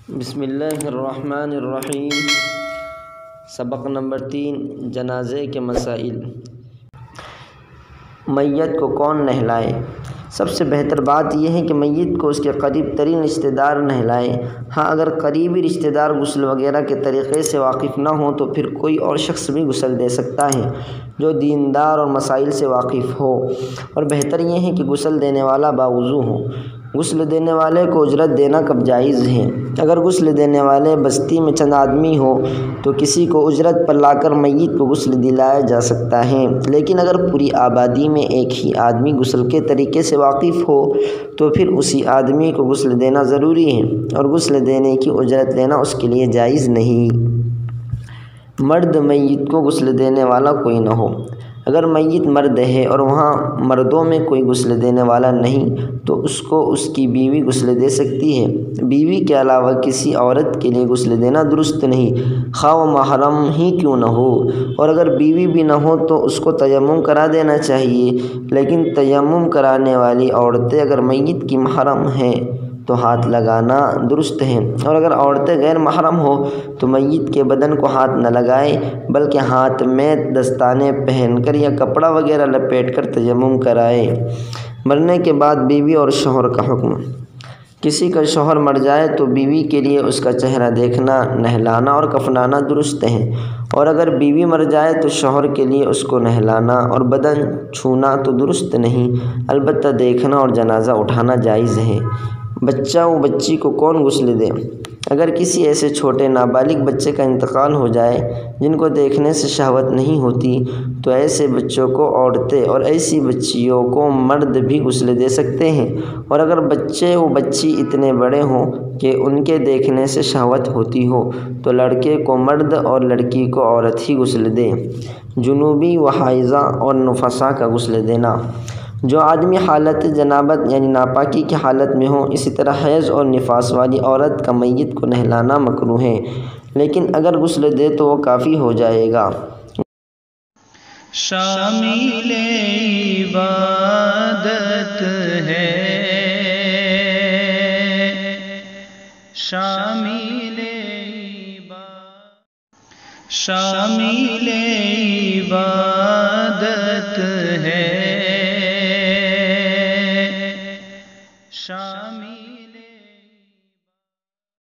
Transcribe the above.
بسم اللہ الرحمن الرحیم۔ سبق نمبر 3، جنازے کے مسائل۔ میت کو کون نہلائے؟ سب سے بہتر بات یہ ہے کہ میت کو اس کے قریب ترین رشتہ دار نہلائیں۔ ہاں، اگر قریبی رشتہ دار غسل وغیرہ کے طریقے سے واقف نہ ہوں تو پھر کوئی اور شخص بھی غسل دے سکتا ہے جو دیندار اور مسائل سے واقف ہو، اور بہتر یہ ہے کہ غسل دینے والا باوضو ہو۔ غسل دینے والے کو اجرت دینا کب جائز ہے؟ اگر غسل دینے والے بستی میں چند آدمی ہو تو کسی کو اجرت پر لا کر میت کو غسل دلایا جا سکتا ہے، لیکن اگر پوری آبادی میں ایک ہی آدمی غسل کے طریقے سے واقف ہو تو پھر اسی آدمی کو غسل دینا ضروری ہے، اور غسل دینے کی اجرت لینا اس کے لیے جائز نہیں۔ مرد میت کو غسل دینے والا کوئی نہ ہو۔ اگر میت مرد ہے اور وہاں مردوں میں کوئی غسل دینے والا نہیں تو اس کو اس کی بیوی غسل دے سکتی ہے۔ بیوی کے علاوہ کسی عورت کے لیے غسل دینا درست نہیں، خواہ وہ محرم ہی کیوں نہ ہو، اور اگر بیوی بھی نہ ہو تو اس کو تیمم کرا دینا چاہیے، لیکن تیمم کرانے والی عورتیں اگر میت کی محرم ہیں تو ہاتھ لگانا درست ہے، اور اگر عورتیں غیر محرم ہو تو میت کے بدن کو ہاتھ نہ لگائیں بلکہ ہاتھ میں دستانے پہن کر یا کپڑا وغیرہ لپیٹ کر تیمم کرائیں۔ مرنے کے بعد بیوی اور شوہر کا حکم۔ کسی کا شوہر مر جائے تو بیوی کے لیے اس کا چہرہ دیکھنا، نہلانا اور کفنانا درست ہے، اور اگر بیوی مر جائے تو شوہر کے لیے اس کو نہلانا اور بدن چھونا تو درست نہیں، البتہ دیکھنا اور جنازہ اٹھانا جائز ہے۔ بچہ و بچی کو کون غسل دے؟ اگر کسی ایسے چھوٹے نابالغ بچے کا انتقال ہو جائے جن کو دیکھنے سے شہوت نہیں ہوتی تو ایسے بچوں کو عورتیں اور ایسی بچیوں کو مرد بھی غسل دے سکتے ہیں، اور اگر بچے و بچی اتنے بڑے ہوں کہ ان کے دیکھنے سے شہوت ہوتی ہو تو لڑکے کو مرد اور لڑکی کو عورت ہی غسل دے۔ جنوبی و حائضہ اور نفساء کا غسل دینا۔ جو آدمی حالت جنابت یعنی ناپاکی کی حالت میں ہوں، اسی طرح حیض اور نفاس والی عورت کا میت کو نہلانا مکروہ ہے، لیکن اگر غسل دے تو وہ کافی ہو جائے گا۔ شامل عبادت ہے، شامل عبادت ہے،